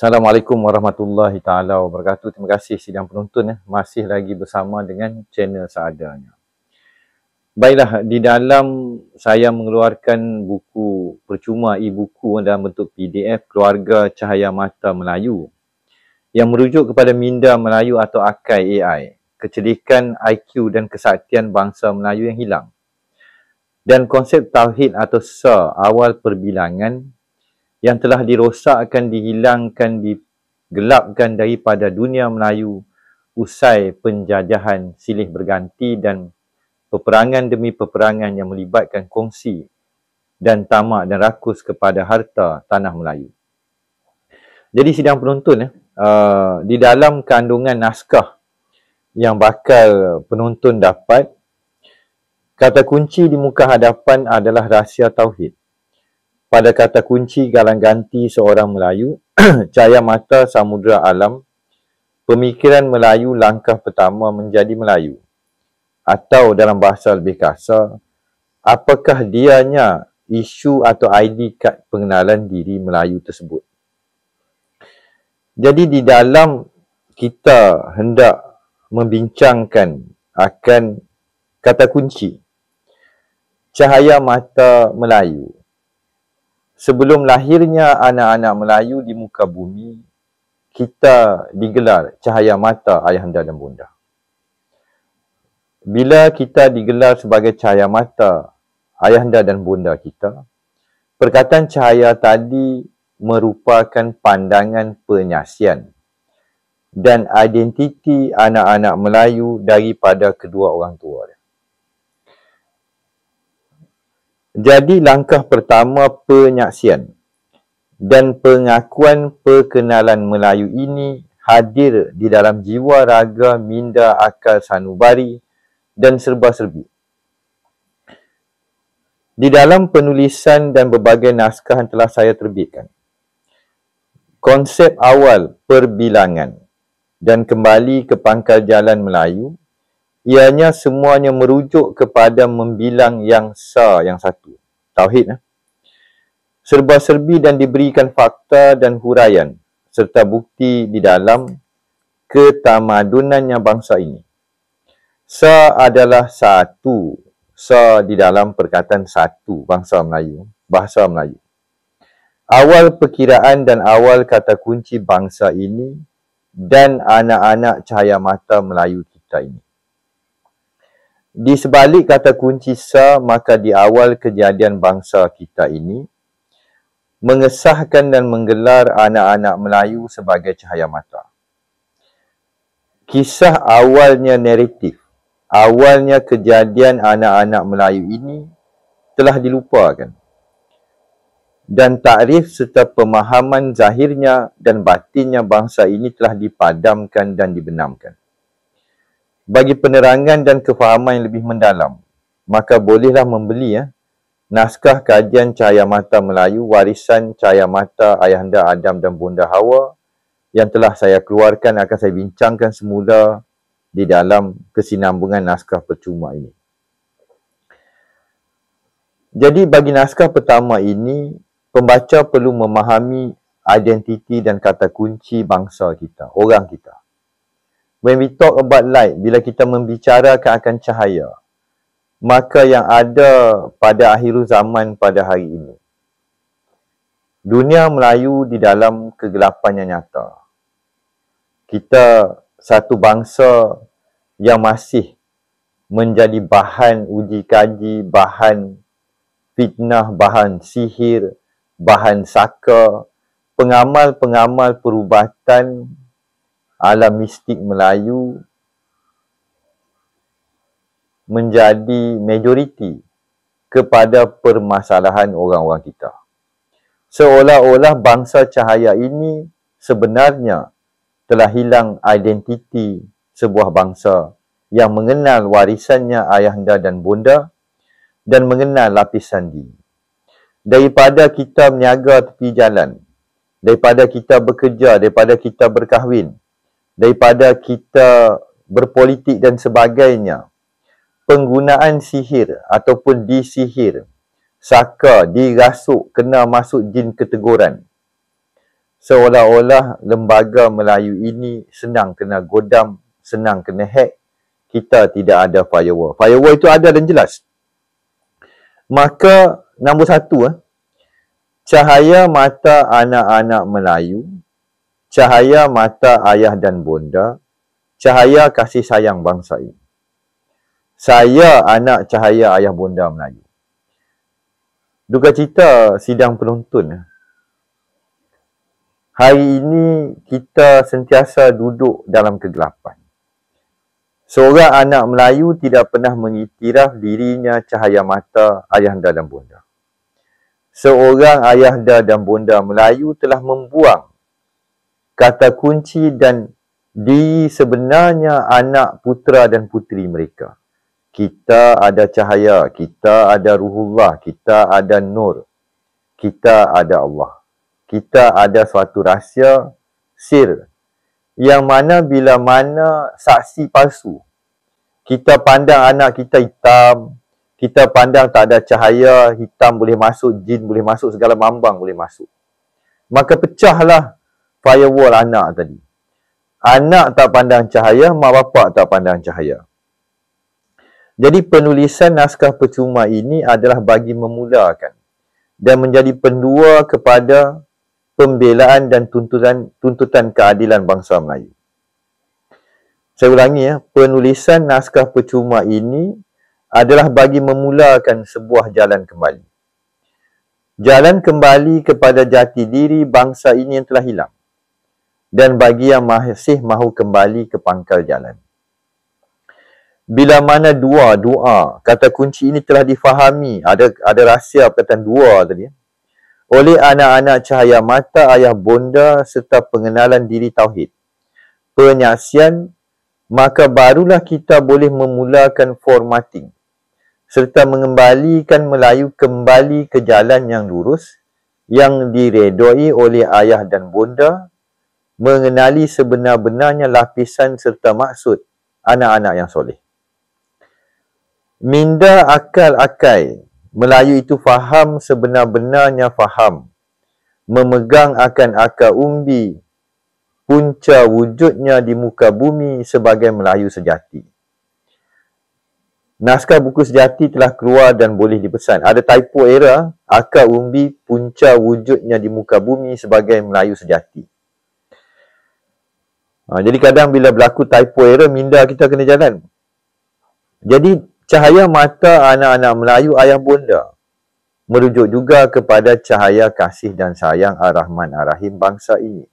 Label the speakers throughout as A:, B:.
A: Assalamualaikum warahmatullahi taala wabarakatuh. Terima kasih sidang penonton masih lagi bersama dengan channel seadanya. Baiklah, di dalam saya mengeluarkan buku percuma e-buku dalam bentuk PDF Keluarga Cahaya Mata Melayu yang merujuk kepada minda Melayu atau Akai AI, kecedikan IQ dan kesaktian bangsa Melayu yang hilang. Dan konsep tauhid atau sa awal perbilangan yang telah dirosakkan, dihilangkan, digelapkan daripada dunia Melayu usai penjajahan silih berganti dan peperangan demi peperangan yang melibatkan kongsi dan tamak dan rakus kepada harta tanah Melayu. Jadi sidang penonton, di dalam kandungan naskah yang bakal penonton dapat, kata kunci di muka hadapan adalah rahsia tauhid. Pada kata kunci galang ganti seorang Melayu, cahaya mata samudera alam, pemikiran Melayu langkah pertama menjadi Melayu. Atau dalam bahasa lebih kasar, apakah dianya isu atau ID kad pengenalan diri Melayu tersebut. Jadi di dalam kita hendak membincangkan akan kata kunci cahaya mata Melayu. Sebelum lahirnya anak-anak Melayu di muka bumi, kita digelar cahaya mata ayahanda dan bonda. Bila kita digelar sebagai cahaya mata ayahanda dan bonda kita, perkataan cahaya tadi merupakan pandangan penyaksian dan identiti anak-anak Melayu daripada kedua orang tua. Jadi langkah pertama penyaksian dan pengakuan perkenalan Melayu ini hadir di dalam jiwa raga minda akal sanubari dan serba-serbi. Di dalam penulisan dan berbagai naskah yang telah saya terbitkan, konsep awal perbilangan dan kembali ke pangkal jalan Melayu, ianya semuanya merujuk kepada membilang yang sa yang satu. Tauhid. Serba-serbi dan diberikan fakta dan huraian serta bukti di dalam ketamadunannya bangsa ini. Sa adalah satu. Sa di dalam perkataan satu bangsa Melayu, bahasa Melayu. Awal perkiraan dan awal kata kunci bangsa ini dan anak-anak cahaya mata Melayu kita ini. Di sebalik kata kunci sa, maka di awal kejadian bangsa kita ini, mengesahkan dan menggelar anak-anak Melayu sebagai cahaya mata. Kisah awalnya naratif, awalnya kejadian anak-anak Melayu ini telah dilupakan. Dan takrif serta pemahaman zahirnya dan batinnya bangsa ini telah dipadamkan dan dibenamkan. Bagi penerangan dan kefahaman yang lebih mendalam, maka bolehlah membeli naskah kajian Cahaya Mata Melayu, warisan Cahaya Mata Ayahanda Adam dan Bonda Hawa yang telah saya keluarkan, akan saya bincangkan semula di dalam kesinambungan naskah percuma ini. Jadi bagi naskah pertama ini, pembaca perlu memahami identiti dan kata kunci bangsa kita, orang kita. When we talk about light, bila kita membicarakan akan cahaya, maka yang ada pada akhir zaman pada hari ini, dunia Melayu di dalam kegelapan yang nyata. Kita satu bangsa yang masih menjadi bahan uji kaji, bahan fitnah, bahan sihir, bahan saka, pengamal-pengamal perubatan alam mistik Melayu menjadi majoriti kepada permasalahan orang-orang kita. Seolah-olah bangsa cahaya ini sebenarnya telah hilang identiti sebuah bangsa yang mengenal warisannya ayahanda dan bonda dan mengenal lapisan diri. Daripada kita meniaga tepi jalan, daripada kita bekerja, daripada kita berkahwin, daripada kita berpolitik dan sebagainya, penggunaan sihir ataupun disihir, saka, dirasuk, kena masuk jin keteguran, seolah-olah lembaga Melayu ini senang kena godam, senang kena hack. Kita tidak ada firewall. Firewall itu ada dan jelas. Maka nombor 1, cahaya mata anak-anak Melayu, cahaya mata ayah dan bonda, cahaya kasih sayang bangsa ini. Saya anak cahaya ayah bonda Melayu. Duka cita sidang penonton. Hari ini kita sentiasa duduk dalam kegelapan. Seorang anak Melayu tidak pernah mengiktiraf dirinya cahaya mata ayahanda dan bonda. Seorang ayahanda dan bonda Melayu telah membuang kata kunci dan diri sebenarnya anak putera dan puteri mereka. Kita ada cahaya, kita ada ruhullah, kita ada nur, kita ada Allah. Kita ada suatu rahsia, sir, yang mana bila mana saksi palsu, kita pandang anak kita hitam, kita pandang tak ada cahaya, hitam boleh masuk, jin boleh masuk, segala mambang boleh masuk. Maka pecahlah firewall anak tadi. Anak tak pandang cahaya, mak bapak tak pandang cahaya. Jadi penulisan naskah percuma ini adalah bagi memulakan dan menjadi pendua kepada pembelaan dan tuntutan keadilan bangsa Melayu. Saya ulangi penulisan naskah percuma ini adalah bagi memulakan sebuah jalan kembali. Jalan kembali kepada jati diri bangsa ini yang telah hilang. Dan bagi yang masih mahu kembali ke pangkal jalan. Bila mana doa, kata kunci ini telah difahami, ada rahsia perkataan dua tadi, oleh anak-anak cahaya mata ayah bonda serta pengenalan diri tauhid, penyaksian, maka barulah kita boleh memulakan formatting serta mengembalikan Melayu kembali ke jalan yang lurus yang diredoi oleh ayah dan bonda, mengenali sebenar-benarnya lapisan serta maksud anak-anak yang soleh. Minda akal-akai Melayu itu faham sebenar-benarnya faham, memegang akan akal umbi, punca wujudnya di muka bumi sebagai Melayu sejati. Naskah buku sejati telah keluar dan boleh dipesan. Ada typo error, akal umbi, punca wujudnya di muka bumi sebagai Melayu sejati. Jadi kadang bila berlaku typo error, minda kita kena jalan. Jadi cahaya mata anak-anak Melayu ayah bonda merujuk juga kepada cahaya kasih dan sayang Ar-Rahman Ar-Rahim bangsa ini,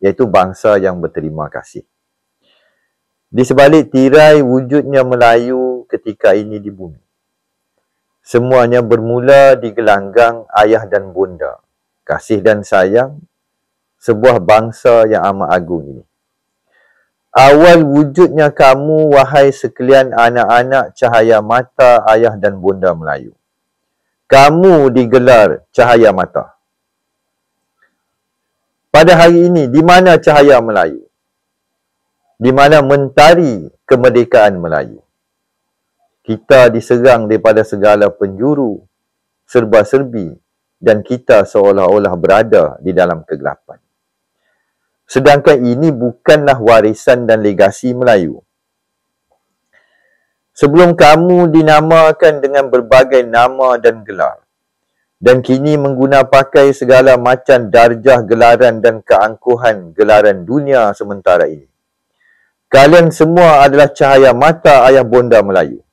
A: iaitu bangsa yang berterima kasih. Di sebalik tirai wujudnya Melayu ketika ini di bumi, semuanya bermula di gelanggang ayah dan bonda, kasih dan sayang sebuah bangsa yang amat agung ini. Awal wujudnya kamu, wahai sekalian anak-anak cahaya mata ayah dan bonda Melayu. Kamu digelar cahaya mata. Pada hari ini, di mana cahaya Melayu? Di mana mentari kemerdekaan Melayu? Kita diserang daripada segala penjuru, serba-serbi, dan kita seolah-olah berada di dalam kegelapan. Sedangkan ini bukanlah warisan dan legasi Melayu. Sebelum kamu dinamakan dengan berbagai nama dan gelar, dan kini mengguna pakai segala macam darjah gelaran dan keangkuhan gelaran dunia sementara ini, kalian semua adalah cahaya mata ayah bonda Melayu,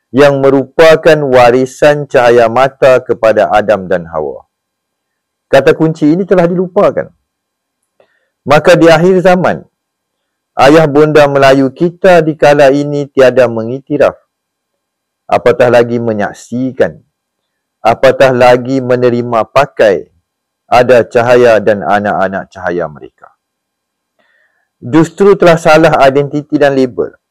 A: yang merupakan warisan cahaya mata kepada Adam dan Hawa. Kata kunci ini telah dilupakan. Maka di akhir zaman, ayah bonda Melayu kita di kala ini tiada mengiktiraf, apatah lagi menyaksikan, apatah lagi menerima pakai ada cahaya dan anak-anak cahaya mereka. Justru telah salah identiti dan label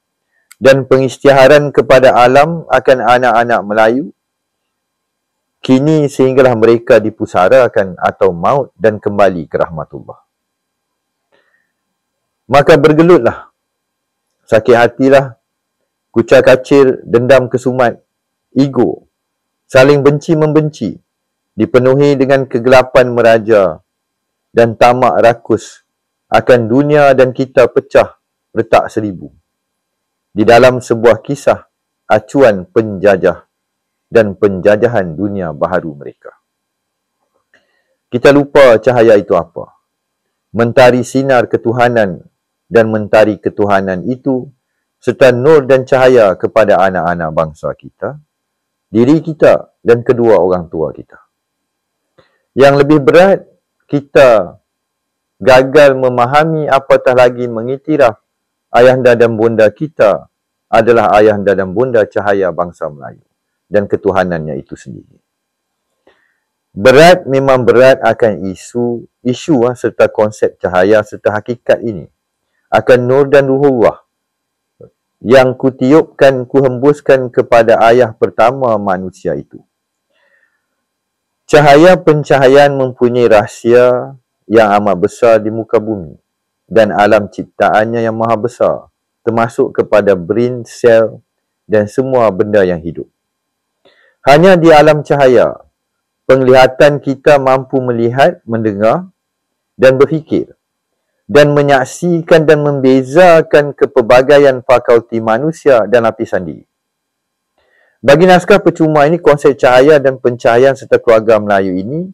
A: dan pengisytiharan kepada alam akan anak-anak Melayu kini sehinggalah mereka dipusarakan atau maut dan kembali ke rahmatullah. Maka bergelutlah, sakit hatilah, kucar kacir, dendam kesumat, ego, saling benci-membenci, dipenuhi dengan kegelapan meraja, dan tamak rakus akan dunia dan kita pecah retak 1000. Di dalam sebuah kisah acuan penjajah dan penjajahan dunia baharu mereka. Kita lupa cahaya itu apa. Mentari sinar ketuhanan dan mentari ketuhanan itu serta nur dan cahaya kepada anak-anak bangsa kita, diri kita dan kedua orang tua kita. Yang lebih berat, kita gagal memahami apatah lagi mengiktiraf ayahanda dan bonda kita adalah ayahanda dan bonda cahaya bangsa Melayu dan ketuhanannya itu sendiri. Berat memang berat akan isu serta konsep cahaya serta hakikat ini. Akan nur dan ruhullah yang kutiupkan, kuhembuskan kepada ayah pertama manusia itu. Cahaya pencahayaan mempunyai rahsia yang amat besar di muka bumi dan alam ciptaannya yang maha besar, termasuk kepada brain, sel dan semua benda yang hidup. Hanya di alam cahaya, penglihatan kita mampu melihat, mendengar dan berfikir dan menyaksikan dan membezakan kepelbagaian fakulti manusia dan lapisan diri. Bagi naskah percuma ini, konsep cahaya dan pencahayaan serta keluarga Melayu ini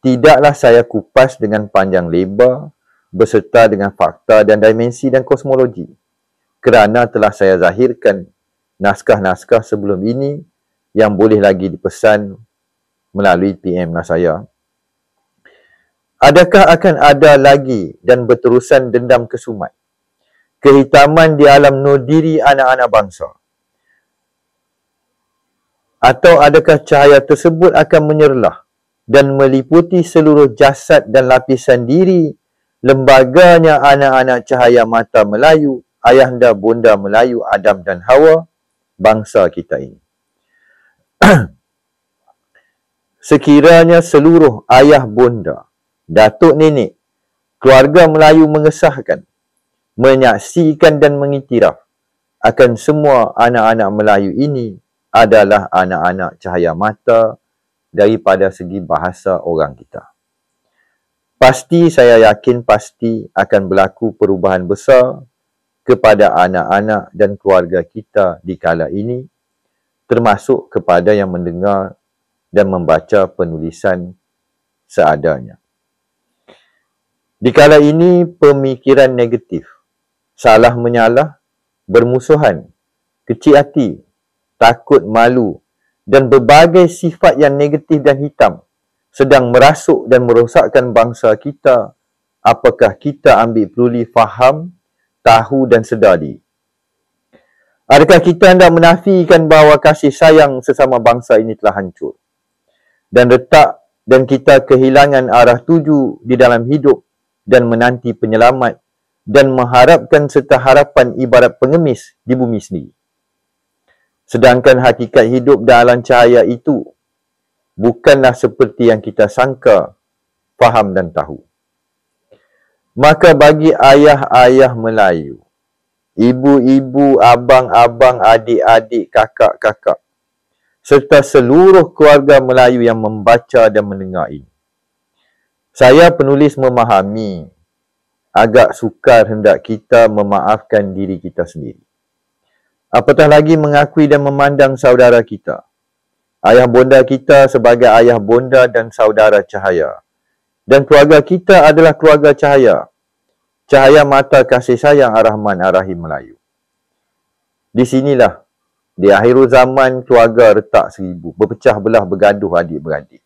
A: tidaklah saya kupas dengan panjang lebar beserta dengan fakta dan dimensi dan kosmologi, kerana telah saya zahirkan naskah-naskah sebelum ini yang boleh lagi dipesan melalui PM saya. Adakah akan ada lagi dan berterusan dendam kesumat, kehitaman di alam nur diri anak-anak bangsa? Atau adakah cahaya tersebut akan menyerlah dan meliputi seluruh jasad dan lapisan diri lembaganya anak-anak cahaya mata Melayu, ayahanda bonda Melayu Adam dan Hawa, bangsa kita ini? Sekiranya seluruh ayah bonda, datuk nenek, keluarga Melayu mengesahkan, menyaksikan dan mengiktiraf akan semua anak-anak Melayu ini adalah anak-anak cahaya mata daripada segi bahasa orang kita. Pasti, saya yakin pasti akan berlaku perubahan besar kepada anak-anak dan keluarga kita di kala ini, termasuk kepada yang mendengar dan membaca penulisan seadanya. Di kala ini, pemikiran negatif, salah menyalah, bermusuhan, kecil hati, takut malu dan berbagai sifat yang negatif dan hitam sedang merasuk dan merosakkan bangsa kita. Apakah kita ambil peduli, faham, tahu dan sedar diri? Adakah kita hendak menafikan bahawa kasih sayang sesama bangsa ini telah hancur dan retak dan kita kehilangan arah tuju di dalam hidup dan menanti penyelamat dan mengharapkan serta harapan ibarat pengemis di bumi sendiri? Sedangkan hakikat hidup dalam cahaya itu bukanlah seperti yang kita sangka, faham dan tahu. Maka bagi ayah-ayah Melayu, ibu-ibu, abang-abang, adik-adik, kakak-kakak, serta seluruh keluarga Melayu yang membaca dan mendengar ini, saya penulis memahami, agak sukar hendak kita memaafkan diri kita sendiri. Apatah lagi mengakui dan memandang saudara kita, ayah bonda kita sebagai ayah bonda dan saudara cahaya. Dan keluarga kita adalah keluarga cahaya. Cahaya mata kasih sayang Ar-Rahman Ar-Rahim Melayu. Di sinilah, di akhir zaman keluarga retak 1000, berpecah belah, bergaduh adik-beradik.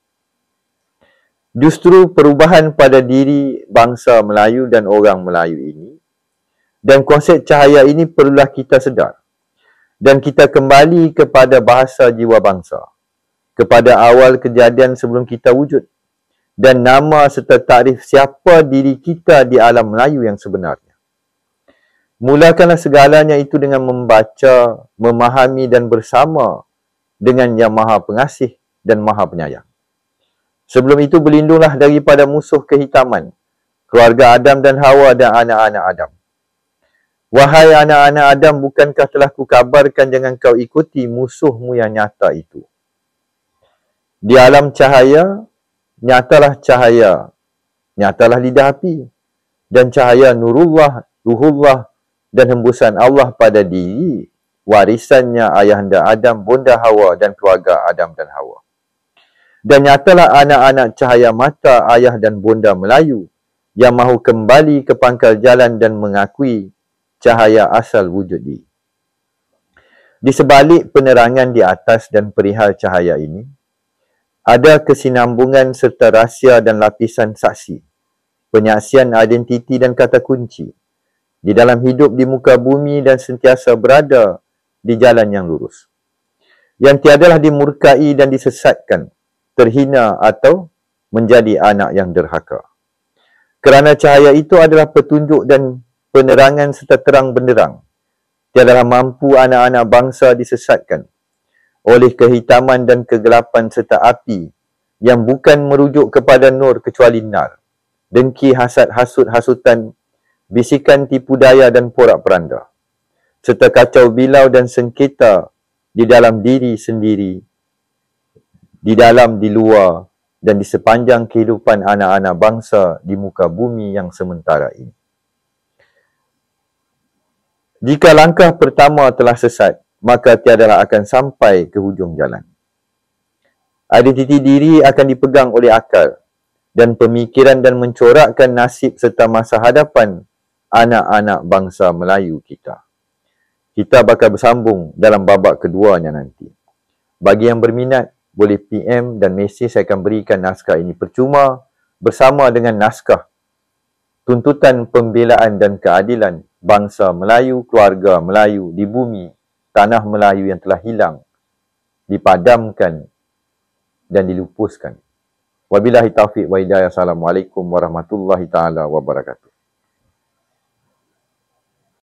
A: Justru perubahan pada diri bangsa Melayu dan orang Melayu ini, dan konsep cahaya ini perlulah kita sedar. Dan kita kembali kepada bahasa jiwa bangsa, kepada awal kejadian sebelum kita wujud, dan nama serta takrif siapa diri kita di alam Melayu yang sebenarnya. Mulakanlah segalanya itu dengan membaca, memahami dan bersama dengan Yang Maha Pengasih dan Maha Penyayang. Sebelum itu berlindunglah daripada musuh kehitaman, keluarga Adam dan Hawa dan anak-anak Adam. Wahai anak-anak Adam, bukankah telah kukabarkan jangan kau ikuti musuhmu yang nyata itu? Di alam cahaya, nyatalah cahaya. nyatalah lidah api, dan cahaya nurullah, ruhullah, dan hembusan Allah pada diri, warisannya ayahanda Adam, bonda Hawa, dan keluarga Adam dan Hawa. Dan nyatalah anak-anak cahaya mata ayah dan bonda Melayu, yang mahu kembali ke pangkal jalan dan mengakui cahaya asal wujud diri. Di sebalik penerangan di atas dan perihal cahaya ini, ada kesinambungan serta rahsia dan lapisan saksi, penyaksian identiti dan kata kunci, di dalam hidup di muka bumi dan sentiasa berada di jalan yang lurus, yang tiadalah dimurkai dan disesatkan, terhina atau menjadi anak yang derhaka. Kerana cahaya itu adalah petunjuk dan penerangan serta terang benderang, tiadalah mampu anak-anak bangsa disesatkan oleh kehitaman dan kegelapan serta api yang bukan merujuk kepada nur kecuali nar, dengki, hasad, hasut, hasutan, bisikan, tipu daya dan porak-peranda, serta kacau bilau dan sengketa di dalam diri sendiri, di dalam, di luar, dan di sepanjang kehidupan anak-anak bangsa di muka bumi yang sementara ini. Jika langkah pertama telah sesat, maka tiadalah akan sampai ke hujung jalan. Identiti diri akan dipegang oleh akal dan pemikiran dan mencorakkan nasib serta masa hadapan anak-anak bangsa Melayu kita. Kita bakal bersambung dalam babak keduanya nanti. Bagi yang berminat, boleh PM dan mesej. Saya akan berikan naskah ini percuma bersama dengan naskah tuntutan pembelaan dan keadilan bangsa Melayu, keluarga Melayu di bumi tanah Melayu yang telah hilang, dipadamkan dan dilupuskan. Wabillahi taufiq wa hidayah. Assalamualaikum warahmatullahi taala wabarakatuh.